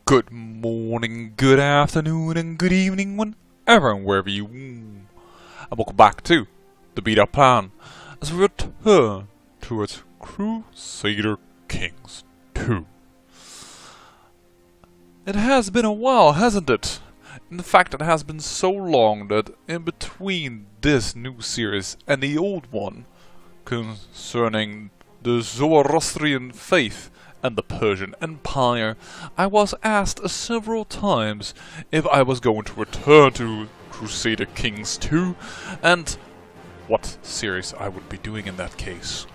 Good morning, good afternoon, and good evening, whenever and wherever you and welcome back to the Beat Up Plan as we return towards Crusader Kings 2. It has been a while, hasn't it? In fact, it has been so long that in between this new series and the old one concerning the Zoroastrian faith and the Persian Empire, I was asked several times if I was going to return to Crusader Kings 2 and what series I would be doing in that case.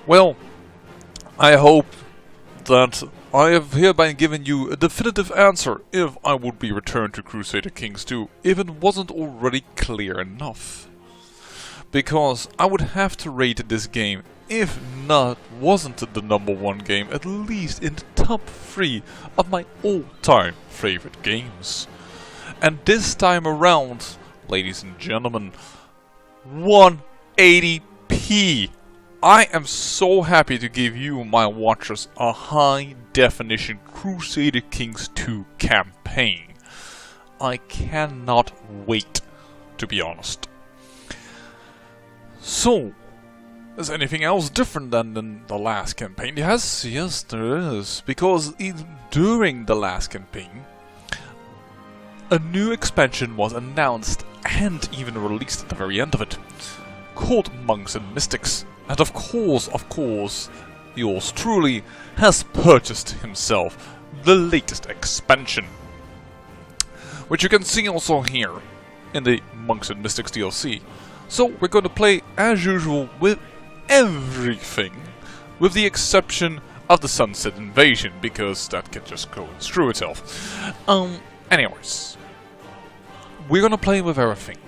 Well, I hope that I have hereby given you a definitive answer if I would be returned to Crusader Kings 2, if it wasn't already clear enough. Because I would have to rate this game, if not wasn't the #1 game, at least in the top 3 of my all-time favorite games. And this time around, ladies and gentlemen, 180p. I am so happy to give you, my watchers, a high-definition Crusader Kings 2 campaign. I cannot wait, to be honest. So, is anything else different than the last campaign? Yes, there is. Because during the last campaign, a new expansion was announced and even released at the very end of it, called Monks and Mystics. And of course, yours truly has purchased himself the latest expansion, which you can see also here in the Monks and Mystics DLC. So we're going to play as usual with everything, with the exception of the Sunset Invasion, because that can just go and screw itself. Anyways, we're gonna play with everything.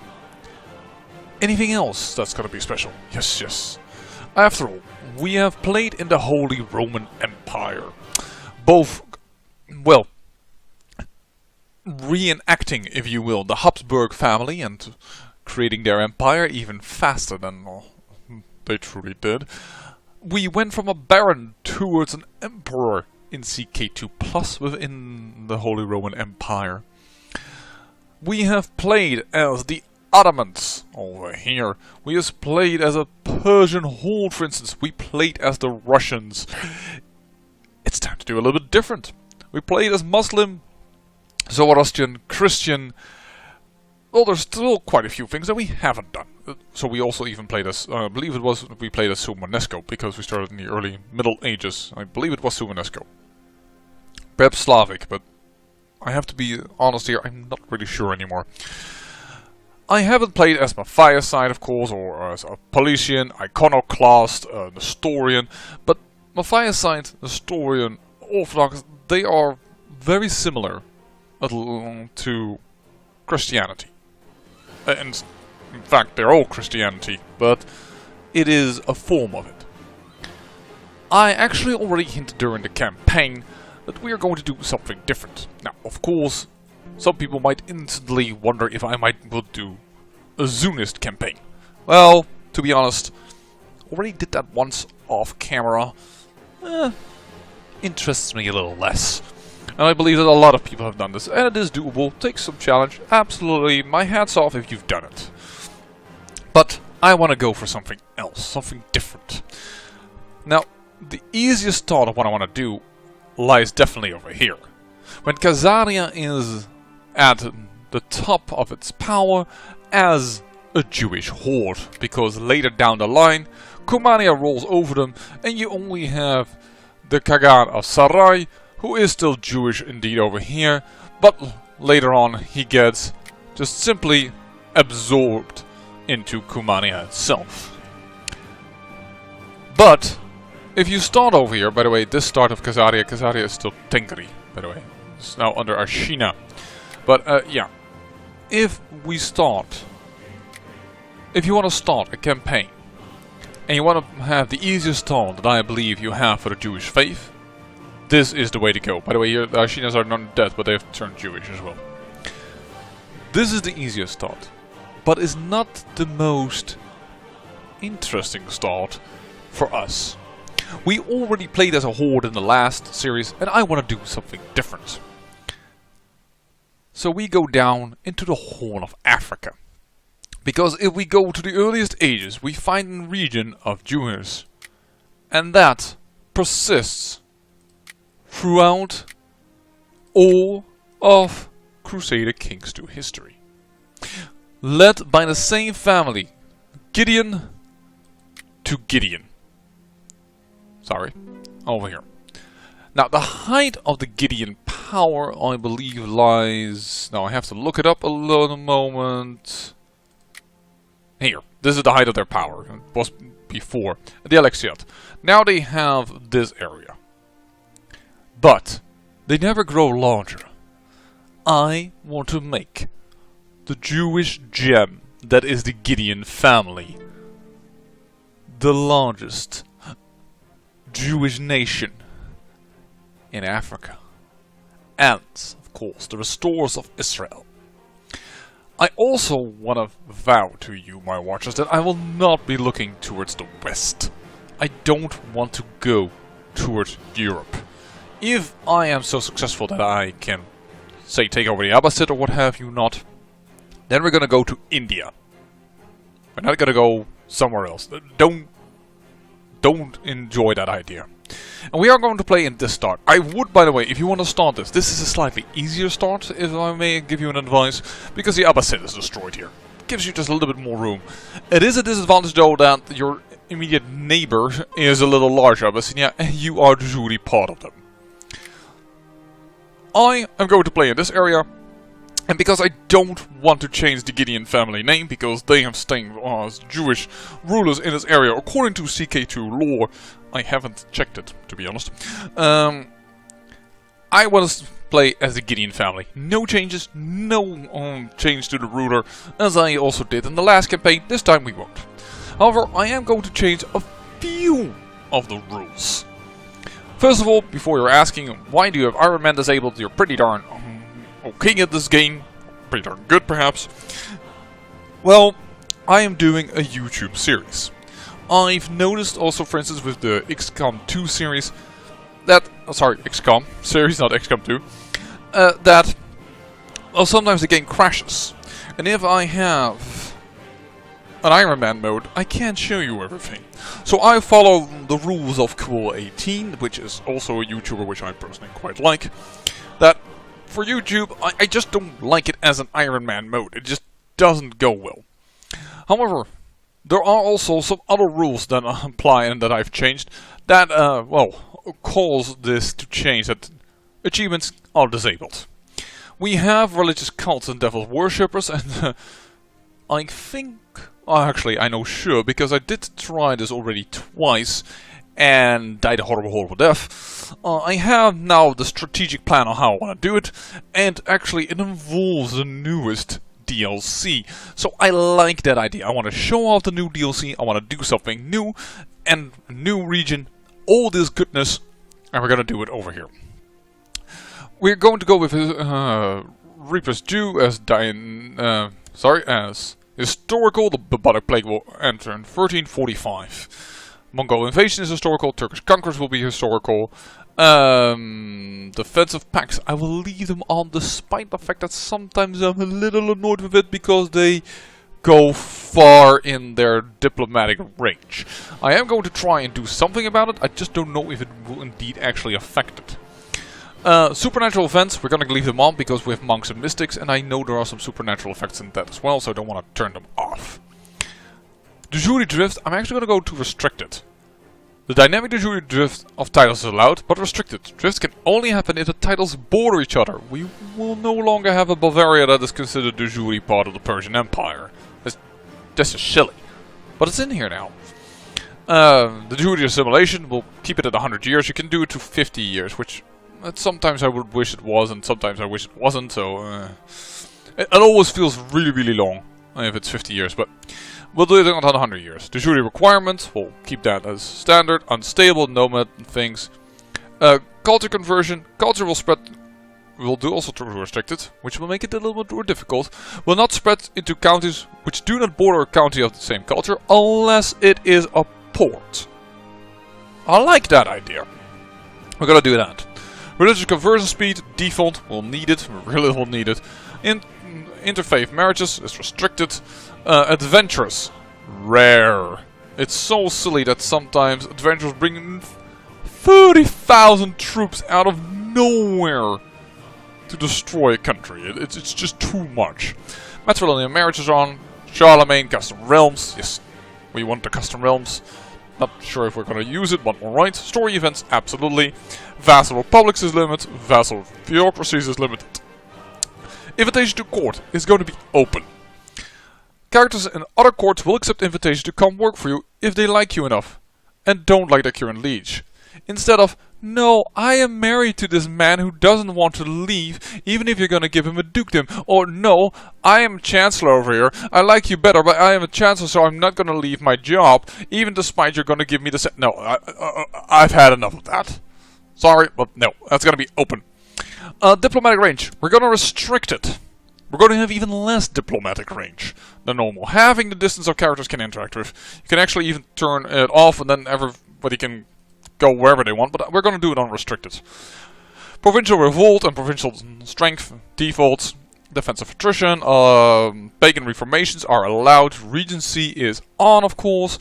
Anything else that's gonna be special? Yes. After all, we have played in the Holy Roman Empire. Both, well, reenacting, if you will, the Habsburg family and creating their empire even faster than they truly did. We went from a baron towards an emperor in CK2+ within the Holy Roman Empire. We have played as the Ottomans over here. We have played as a Persian horde, for instance. We played as the Russians. It's time to do a little bit different. We played as Muslim, Zoroastrian, Christian. Well, there's still quite a few things that we haven't done. So we also even played as, I believe it was, we played as Sumenesco, because we started in the early Middle Ages. I believe it was Sumenesco. Perhaps Slavic, but I have to be honest here, I'm not really sure anymore. I haven't played as Matthiasite, of course, or as a Paulician, Iconoclast, Nestorian, but Matthiasite, Nestorian, Orthodox, they are very similar to Christianity. And in fact, they're all Christianity, but it is a form of it. I actually already hinted during the campaign that we are going to do something different. Now, of course, some people might instantly wonder if I might do a Zunist campaign. Well, to be honest, already did that once off camera. Interests me a little less. And I believe that a lot of people have done this, and it is doable, takes some challenge, absolutely, my hat's off if you've done it. But I want to go for something else, something different. Now, the easiest thought of what I want to do lies definitely over here. When Khazaria is at the top of its power as a Jewish horde, because later down the line, Kumania rolls over them, and you only have the Khagan of Sarai, who is still Jewish indeed over here, but later on he gets just simply absorbed into Kumania itself. But if you start over here, by the way, this start of Khazaria is still Tengri, by the way. It's now under Ashina. But yeah, if you want to start a campaign, and you want to have the easiest start that I believe you have for the Jewish faith, this is the way to go. By the way, the Ashinas are not dead, but they have turned Jewish as well. This is the easiest start, but is not the most interesting start for us. We already played as a horde in the last series, and I want to do something different. So we go down into the Horn of Africa. Because if we go to the earliest ages, we find a region of Jews. And that persists throughout all of Crusader Kings 2 history. Led by the same family, Gideon to Gideon. Sorry, over here. Now, the height of the Gideon power, I believe, lies... Now, I have to look it up a little moment. Here, this is the height of their power. It was before the Alexiad. Now they have this area. But they never grow larger. I want to make the Jewish gem that is the Gideon family the largest Jewish nation in Africa. And, of course, the restorers of Israel. I also want to vow to you, my watchers, that I will not be looking towards the west. I don't want to go towards Europe. If I am so successful that I can, say, take over the Abbasid or what have you not, then we're gonna go to India. We're not gonna go somewhere else. Don't enjoy that idea. And we are going to play in this start. I would, by the way, if you want to start this is a slightly easier start, if I may give you an advice, because the Abbasid is destroyed here. Gives you just a little bit more room. It is a disadvantage, though, that your immediate neighbor is a little larger Abyssinia, and you are usually part of them. I am going to play in this area, and because I don't want to change the Gideon family name, because they have staying as Jewish rulers in this area, according to CK2 lore. I haven't checked it, to be honest. I want to play as the Gideon family. No changes, no change to the ruler, as I also did in the last campaign. This time we won't. However, I am going to change a few of the rules. First of all, before you're asking why do you have Iron Man disabled, you're pretty darn okay at this game. Pretty darn good, perhaps. Well, I am doing a YouTube series. I've noticed also, for instance, with the XCOM 2 series, that... sorry, XCOM series, not XCOM 2. That, well, sometimes the game crashes. And if I have an Iron Man mode, I can't show you everything. So I follow the rules of Cool18, which is also a YouTuber which I personally quite like. That, for YouTube, I just don't like it as an Iron Man mode. It just doesn't go well. However, there are also some other rules that apply and that I've changed that, well, cause this to change, that achievements are disabled. We have religious cults and devil worshippers, and I think, actually I know sure, because I did try this already twice and died a horrible death. I have now the strategic plan on how I want to do it, and actually it involves the newest DLC. So I like that idea. I want to show off the new DLC, I want to do something new, and new region, all this goodness, and we're gonna do it over here. We're going to go with Reaper's Jew as as historical. The bubonic plague will enter in 1345. Mongol invasion is historical, Turkish conquest will be historical. Defensive pacts, I will leave them on, despite the fact that sometimes I'm a little annoyed with it because they go far in their diplomatic range. I am going to try and do something about it, I just don't know if it will indeed actually affect it. Supernatural events, we're going to leave them on because we have monks and mystics, and I know there are some supernatural effects in that as well, so I don't want to turn them off. De jure drift, I'm actually going to go to restricted. The dynamic de jure drift of titles is allowed, but restricted. Drifts can only happen if the titles border each other. We will no longer have a Bavaria that is considered de jure part of the Persian Empire. That's just silly. But it's in here now. The de jure assimilation, will keep it at 100 years. You can do it to 50 years, which sometimes I would wish it was, and sometimes I wish it wasn't, so... it always feels really long if it's 50 years, but... we'll do it on 100 years. De jure requirements, we'll keep that as standard. Unstable, nomad things. Culture conversion, culture will spread... we'll do also to restricted, which will make it a little bit more difficult. Will not spread into counties which do not border a county of the same culture, unless it is a port. I like that idea. We're gonna do that. Religious conversion speed, default, we'll need it, we really will need it. Interfaith marriages is restricted. Adventurous, rare. It's so silly that sometimes adventurers bring in 30,000 troops out of nowhere to destroy a country. It's just too much. Matrilineal marriages on. Charlemagne, custom realms. Yes, we want the custom realms. Not sure if we're gonna use it, but alright. Story events, absolutely. Vassal republics is limited. Vassal theocracies is limited. Invitation to court is going to be open. Characters in other courts will accept invitation to come work for you if they like you enough and don't like their current liege. Instead of, no, I am married to this man who doesn't want to leave even if you're gonna give him a dukedom. Or no, I am chancellor over here. I like you better, but I am a chancellor, so I'm not gonna leave my job even despite you're gonna give me the No, I've had enough of that. Sorry, but no, that's gonna be open. Diplomatic range. We're gonna restrict it. We're going to have even less diplomatic range than normal. Having the distance our characters can interact with. You can actually even turn it off and then everybody can go wherever they want, but we're going to do it unrestricted. Provincial revolt and provincial strength defaults. Defensive attrition. Pagan reformations are allowed. Regency is on, of course.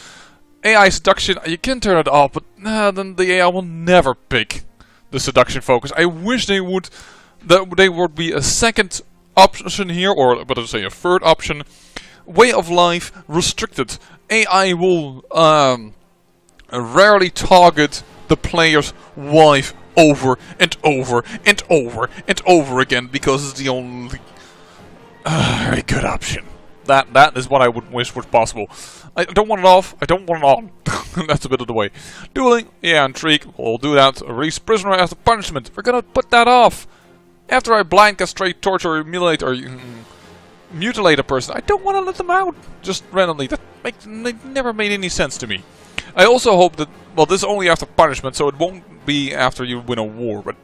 AI seduction, you can turn it off, but then the AI will never pick the seduction focus. I wish they would. That they would be a second option here, or better say a third option. Way of life restricted. AI will rarely target the player's wife over and over and over and over again because it's the only very good option. That is what I would wish was possible. I don't want it off, I don't want it on. That's a bit of the way. Dueling, yeah, intrigue, we'll do that. Release prisoner as a punishment. We're gonna put that off. After I blind, castrate, torture, or mutilate a person, I don't want to let them out just randomly. That never made any sense to me. I also hope that, well, this is only after punishment, so it won't be after you win a war, but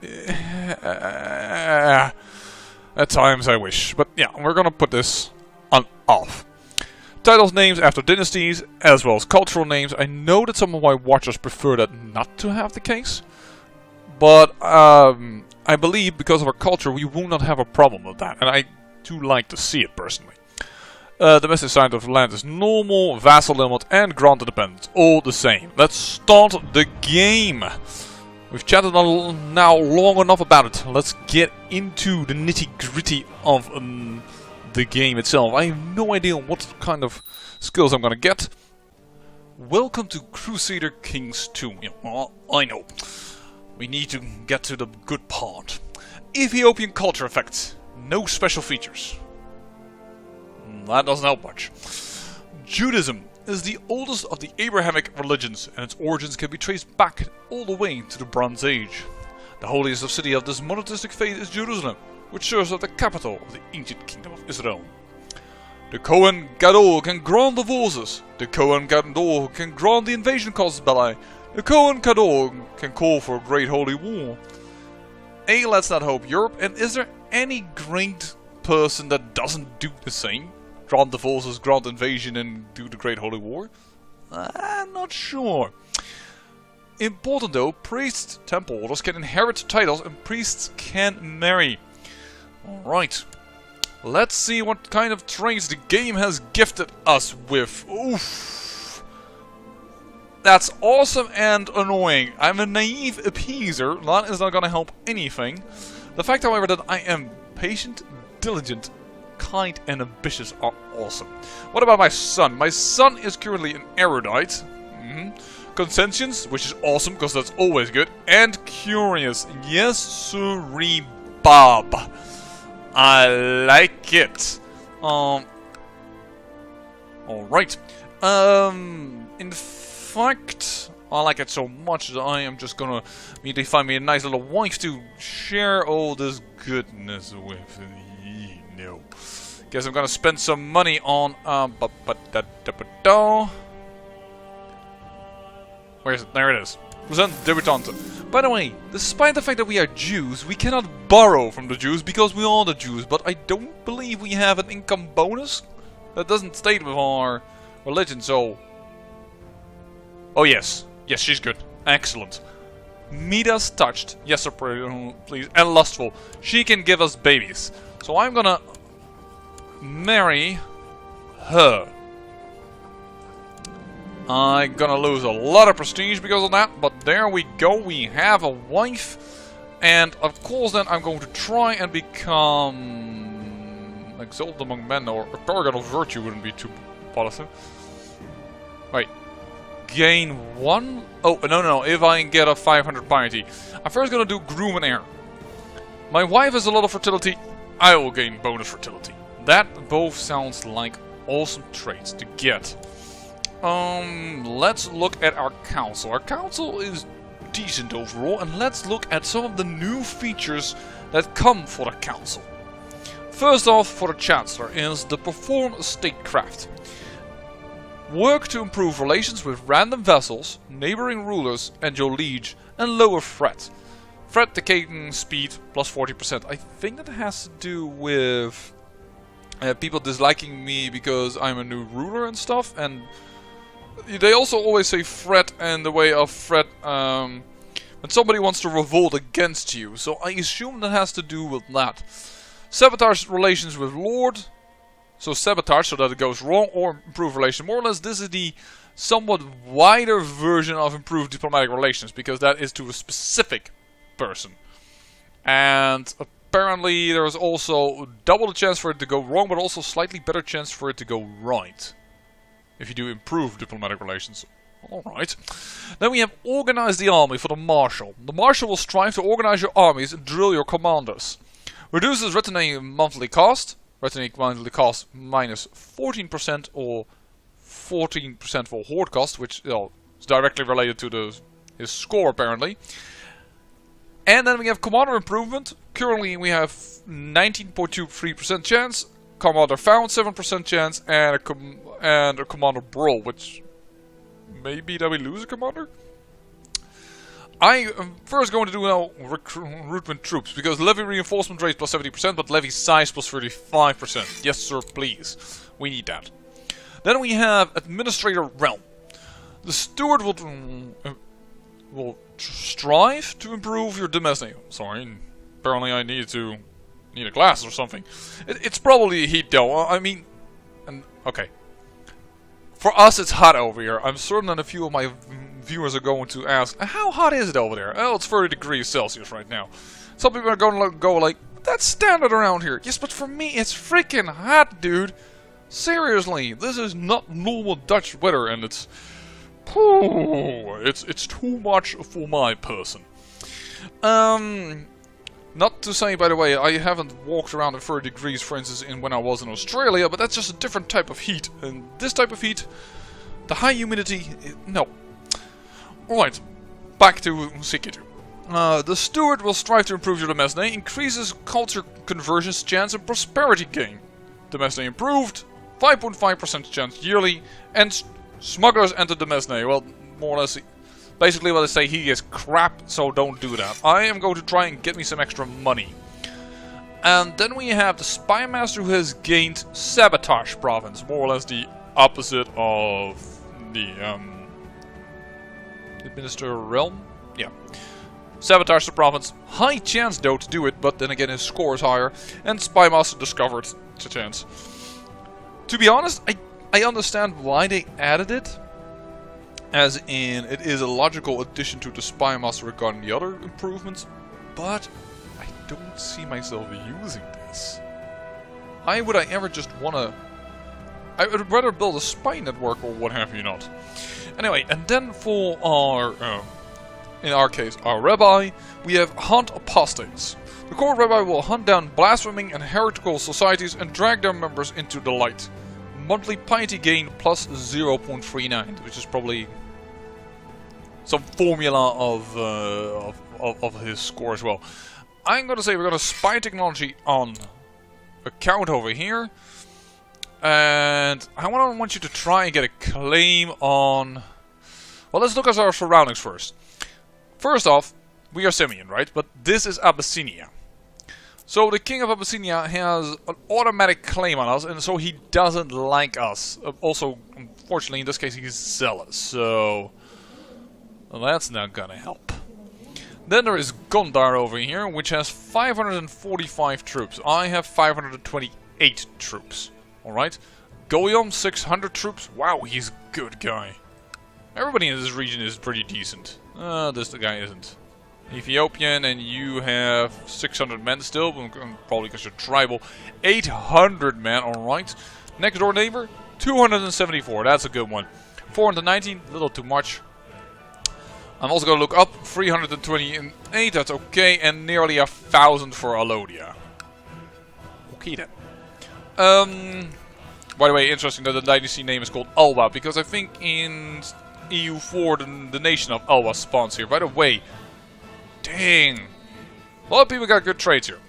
at times I wish. But yeah, we're gonna put this on off. Titles, names after dynasties, as well as cultural names. I know that some of my watchers prefer that not to have the case, but I believe because of our culture we will not have a problem with that, and I do like to see it personally. Domestic side of the land is normal, vassal limit and grant independence, all the same. Let's start the game. We've chatted now long enough about it. Let's get into the nitty-gritty of the game itself. I have no idea what kind of skills I'm gonna get. Welcome to Crusader Kings 2. Yeah, well, I know. We need to get to the good part. Ethiopian culture effects. No special features. That doesn't help much. Judaism is the oldest of the Abrahamic religions, and its origins can be traced back all the way to the Bronze Age. The holiest city of this monotheistic faith is Jerusalem, which serves as the capital of the ancient kingdom of Israel. The Kohen Gadol can grant divorces. The Kohen Gadol can grant the invasion casus belli. The Kohen Gadol can call for a great holy war. Let's not hope Europe, and is there any great person that doesn't do the same? Grant divorces, grant invasion, and do the great holy war? I'm not sure. Important though, priests, temple holders can inherit titles and priests can marry. Alright. Let's see what kind of traits the game has gifted us with. Oof. That's awesome and annoying. I'm a naive appeaser. That is not gonna help anything. The fact, however, that I am patient, diligent, kind and ambitious are awesome. What about my son? My son is currently an erudite. Conscientious, which is awesome because that's always good. And curious. Yes, sirree, Bob. I like it. Alright. In fact, I like it so much that I am just gonna immediately find me a nice little wife to share all this goodness with. No. Guess I'm gonna spend some money on where is it? There it is. Present debutante. By the way, despite the fact that we are Jews, we cannot borrow from the Jews because we are the Jews, but I don't believe we have an income bonus. That doesn't state with our religion, so... Oh yes. Yes, she's good. Excellent. Midas touched. Yes, sir, please. And lustful. She can give us babies. So I'm gonna marry her. I'm gonna lose a lot of prestige because of that, but there we go. We have a wife. And of course then I'm going to try and become exalted among men, or a paragon of virtue wouldn't be too bothersome. Wait. Gain 1? Oh, no, if I get a 500 piety. I'm first gonna do groom and heir. My wife has a lot of fertility. I will gain bonus fertility. That both sounds like awesome traits to get. Let's look at our council. Our council is decent overall, and let's look at some of the new features that come for the council. First off, for the Chancellor is the Perform Statecraft. Work to improve relations with random vassals, neighboring rulers, and your liege, and lower threat. Threat decaying speed plus 40%. I think that has to do with people disliking me because I'm a new ruler and stuff, and they also always say threat in the way of threat when somebody wants to revolt against you, so I assume that has to do with that. Sabotage relations with Lord. So sabotage so that it goes wrong, or improve relations. More or less this is the somewhat wider version of improved diplomatic relations, because that is to a specific person. And apparently there is also double the chance for it to go wrong, but also slightly better chance for it to go right. If you do improve diplomatic relations. Alright. Then we have organize the army for the Marshal. The Marshal will strive to organize your armies and drill your commanders. Reduces retinue monthly cost. Retinue monthly cost minus 14% or 14% for horde cost, which is directly related to his score apparently. And then we have commander improvement. Currently we have 19.23% chance. Commander found 7% chance, and a commander brawl, which maybe that we lose a commander. I am first going to do now recruitment troops, because levy reinforcement rate plus 70%, but levy size plus 35%. Yes sir, please. We need that. Then we have Administrator Realm. The Steward will strive to improve your domestic. Sorry, apparently I need a glass or something. It's probably a heat though. I mean, okay. For us it's hot over here. I'm certain that a few of my viewers are going to ask, how hot is it over there? Oh, it's 30 degrees Celsius right now. Some people are going to go like, that's standard around here. Yes, but for me it's freaking hot, dude. Seriously, this is not normal Dutch weather, and it's too much for my person. Not to say, by the way, I haven't walked around at 30 degrees, for instance, when I was in Australia, but that's just a different type of heat. And this type of heat, the high humidity, no. Alright, back to CK2. The Steward will strive to improve your Demesne, increases culture conversions chance and prosperity gain. Demesne improved, 5.5% chance yearly, and smugglers enter Demesne. Well, more or less, basically what I say, he is crap, so don't do that. I am going to try and get me some extra money. And then we have the Spy Master, who has gained Sabotage Province, more or less the opposite of the Administrator Realm. Yeah. Sabotage the province. High chance though to do it, but then again his score is higher. And Spy Master discovered the chance. To be honest, I understand why they added it. As in, it is a logical addition to the Spy Master regarding the other improvements. But I don't see myself using this. Why would I ever just wanna... I would rather build a spy network or what have you not. Anyway, and then for our, in our case, our rabbi, we have Hunt Apostates. The core rabbi will hunt down blaspheming and heretical societies and drag their members into the light. Monthly piety gain plus 0.39, which is probably some formula of his score as well. I'm gonna say we're gonna spy technology on account over here. And I want you to try and get a claim on... Well, let's look at our surroundings first. First off, we are Simeon, right? But this is Abyssinia. So the king of Abyssinia has an automatic claim on us, and so he doesn't like us. Also, unfortunately, in this case, he's zealous. So Well, that's not gonna help. Then there is Gondar over here, which has 545 troops. I have 528 troops. Alright. Goyom, 600 troops. Wow, he's a good guy. Everybody in this region is pretty decent. This guy isn't. Ethiopian, and you have 600 men still, probably because you're tribal. 800 men, alright. Next door neighbor, 274, that's a good one. 419, a little too much. I'm also going to look up, 328, that's okay, and nearly 1,000 for Alodia. Okay then. By the way, interesting that the dynasty name is called Alba, because I think in EU4 the nation of Alba spawns here. By the way, dang, a lot of people got good trades here.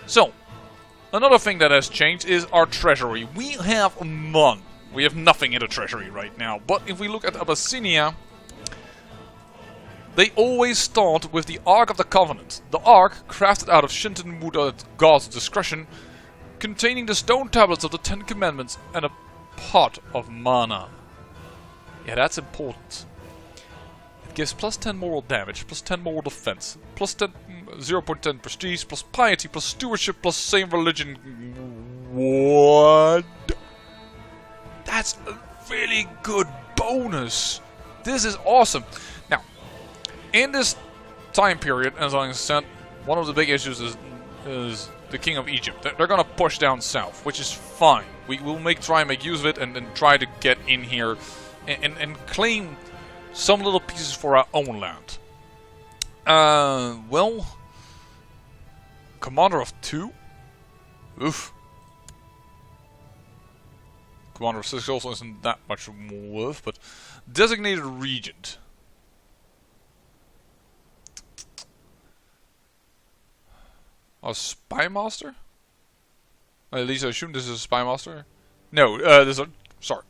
So, another thing that has changed is our treasury. We have none. We have nothing in the treasury right now. But if we look at Abyssinia, they always start with the Ark of the Covenant. The Ark, crafted out of Shinton wood at God's discretion, containing the stone tablets of the Ten Commandments and a pot of mana. Yeah, that's important. It gives plus 10 moral damage, plus 10 moral defense, plus 10, 0.10 prestige, plus piety, plus stewardship, plus same religion. What? That's a really good bonus. This is awesome. Now, in this time period, as I said, one of the big issues is the King of Egypt. They're gonna push down south, which is fine. We will try and make use of it and try to get in here and claim some little pieces for our own land. Well, Commander of 2? Oof. Commander of 6 also isn't that much worth, but Designated Regent. A Spy Master? At least I assume this is a Spy Master. No, this is a... Sorry.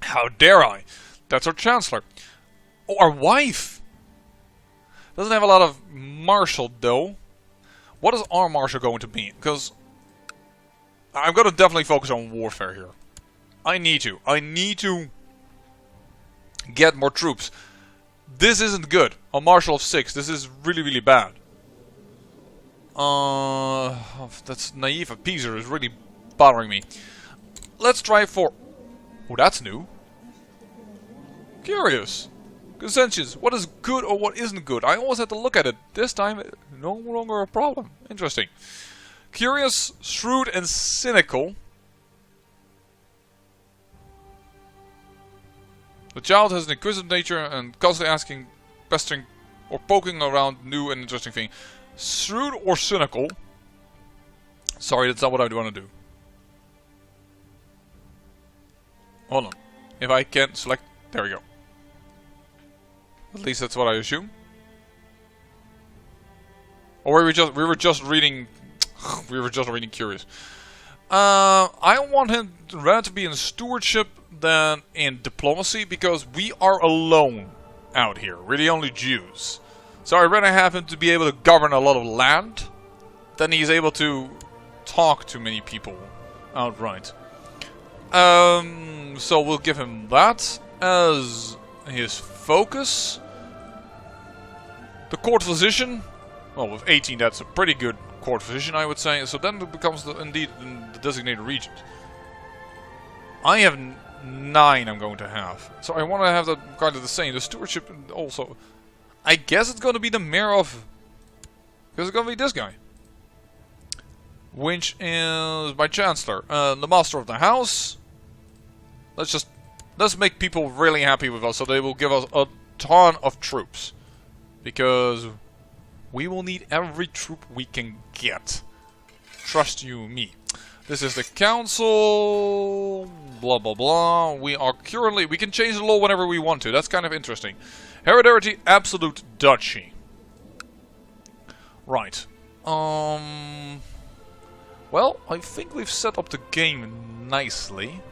How dare I? That's our Chancellor. Oh, our wife! Doesn't have a lot of Marshal, though. What is our Marshal going to be? Because I'm going to definitely focus on warfare here. I need to. I need to get more troops. This isn't good. A Marshal of 6. This is really, really bad. That's naive appeaser is really bothering me. Let's try for... Oh, that's new. Curious. Conscientious. What is good or what isn't good? I always had to look at it. This time, no longer a problem. Interesting. Curious, shrewd, and cynical. The child has an inquisitive nature and constantly asking, pestering, or poking around new and interesting things. Shrewd or cynical? Sorry, that's not what I want to do. Hold on. If I can select... There we go. At least that's what I assume. Or we were just reading... we were just reading curious. I want him rather to be in stewardship than in diplomacy, because we are alone out here. We're the only Jews. So I'd rather have him to be able to govern a lot of land than he's able to talk to many people outright. So we'll give him that as his focus. The court physician, well, with 18 that's a pretty good court physician, I would say. So then it becomes indeed the designated regent. I have 9 I'm going to have. So I want to have that kind of the same. The stewardship also. I guess it's going to be the mayor of... Because it's going to be this guy. Which is my chancellor. The master of the house. Let's make people really happy with us, so they will give us a ton of troops. Because we will need every troop we can get. Trust you me. This is the council. Blah blah blah. We can change the law whenever we want to. That's kind of interesting. Hereditary absolute duchy. Right. Well, I think we've set up the game nicely.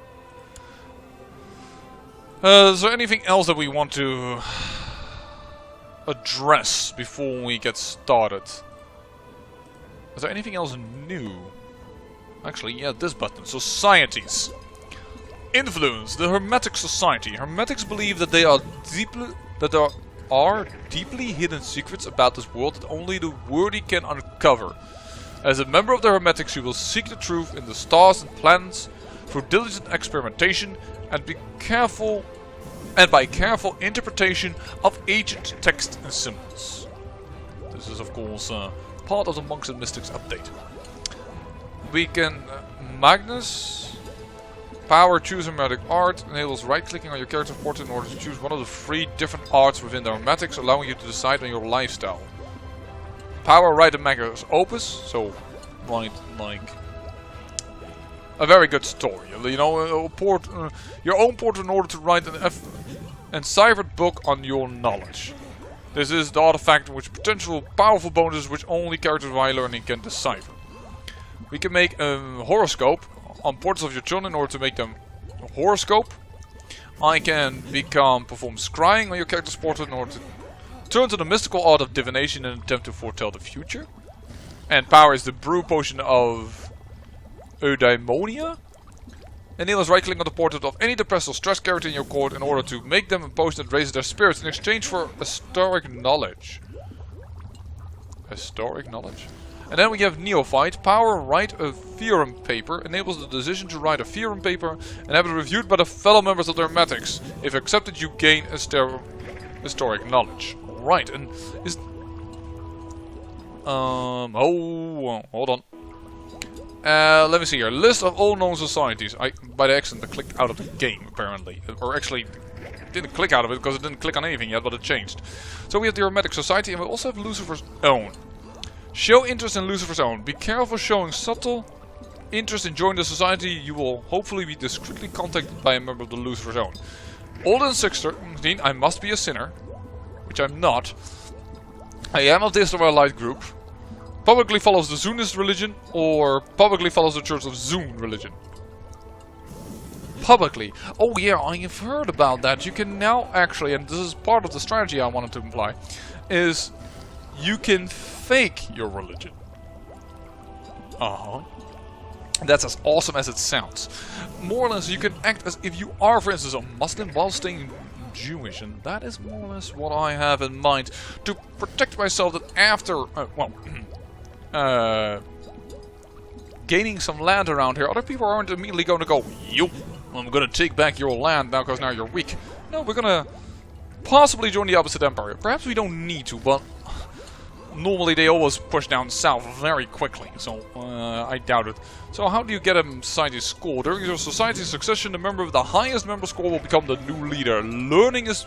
Is there anything else that we want to address before we get started? Is there anything else new? Actually, yeah, this button. Societies. Influence. The Hermetic Society. Hermetics believe that they are that there are deeply hidden secrets about this world that only the worthy can uncover. As a member of the Hermetics, you will seek the truth in the stars and planets through diligent experimentation and by careful interpretation of ancient text and symbols. This is, of course, part of the Monks and Mystics update. We can Magnus power choose Hermetic art enables right-clicking on your character portrait in order to choose one of the 3 different arts within the Hermetics, allowing you to decide on your lifestyle. Power write a Magnus opus, so write like a very good story. You know, your own portrait in order to write an enciphered book on your knowledge. This is the artifact which potential powerful bonuses which only characters while learning can decipher. We can make a horoscope on portraits of your children in order to make them a horoscope. I can perform scrying on your character's portrait in order to turn to the mystical art of divination in an attempt to foretell the future. And power is the brew potion of eudaimonia. Enables right-clicking on the portrait of any depressed or stressed character in your court in order to make them a potion that raises their spirits in exchange for historic knowledge. Historic knowledge? And then we have Neophyte. Power write a theorem paper. Enables the decision to write a theorem paper and have it reviewed by the fellow members of the Hermetics. If accepted, you gain historic knowledge. Right, and is... hold on. Let me see here. List of all known societies. By the accident, I clicked out of the game, apparently. Or actually, didn't click out of it because it didn't click on anything yet, but it changed. So we have the Hermetic Society, and we also have Lucifer's Own. Show interest in Lucifer's Own. Be careful showing subtle interest in joining the society. You will hopefully be discreetly contacted by a member of the Lucifer's Own. Older than 16, I must be a sinner. Which I'm not. I am of the Israelite group. Publicly follows the Zionist religion, or publicly follows the Church of Zoon religion. Publicly. Oh yeah, I have heard about that. You can now actually, and this is part of the strategy I wanted to imply, is you can fake your religion. That's as awesome as it sounds. More or less, you can act as if you are, for instance, a Muslim while staying Jewish, and that is more or less what I have in mind to protect myself that after, gaining some land around here, other people aren't immediately going to go, yo, I'm going to take back your land now because now you're weak. No, we're going to possibly join the opposite empire. Perhaps we don't need to, but normally they always push down south very quickly, so I doubt it. So how do you get a society score? During your society succession, the member with the highest member score will become the new leader. Learning is...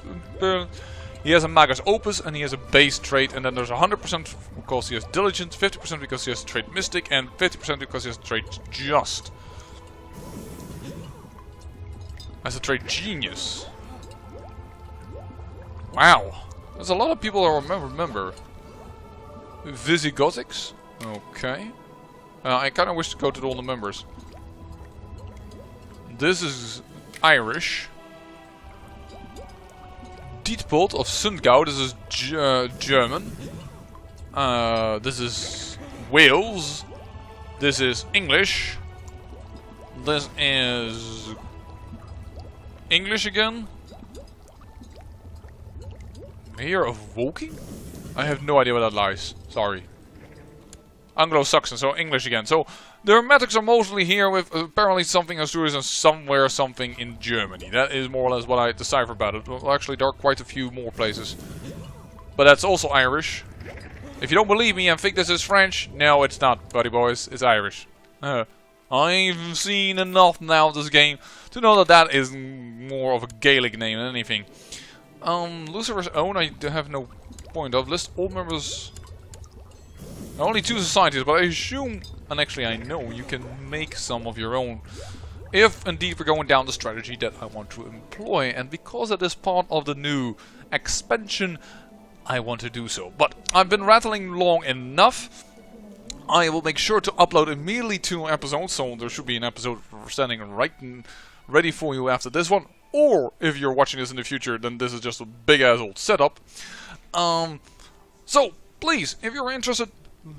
he has a Magus Opus and he has a base trait, and then there's 100% because he has Diligent, 50% because he has trait Mystic, and 50% because he has trait Just. As a trait Genius. Wow. There's a lot of people I remember. Visigothics. Okay. I kind of wish to go to all the members. This is Irish. Dietpold of Sundgau. This is German. This is Wales. This is English. This is English again. Mayor of Woking? I have no idea where that lies. Sorry. Anglo-Saxon, so English again. So the Hermetics are mostly here with apparently something Asturias and somewhere something in Germany. That is more or less what I decipher about it. Well, actually, there are quite a few more places. But that's also Irish. If you don't believe me and think this is French, no, it's not, buddy boys. It's Irish. I've seen enough now of this game to know that that is more of a Gaelic name than anything. Lucifer's Own, I have no point of. List all members. Only 2 societies, but I assume, and actually I know, you can make some of your own. If indeed we're going down the strategy that I want to employ, and because it is part of the new expansion, I want to do so. But I've been rattling long enough. I will make sure to upload immediately 2 episodes, so there should be an episode standing right and ready for you after this one. Or, if you're watching this in the future, then this is just a big-ass old setup. So, please, if you're interested,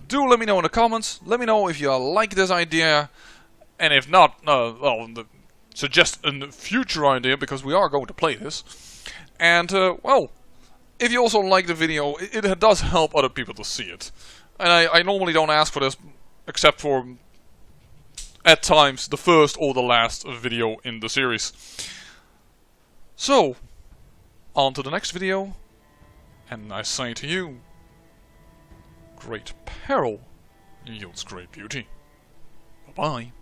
do let me know in the comments. Let me know if you like this idea. And if not, well, suggest a future idea, because we are going to play this. And, well, if you also like the video, it does help other people to see it. And I normally don't ask for this, except for, at times, the first or the last video in the series. So, on to the next video, and I say to you, great peril yields great beauty. Bye-bye.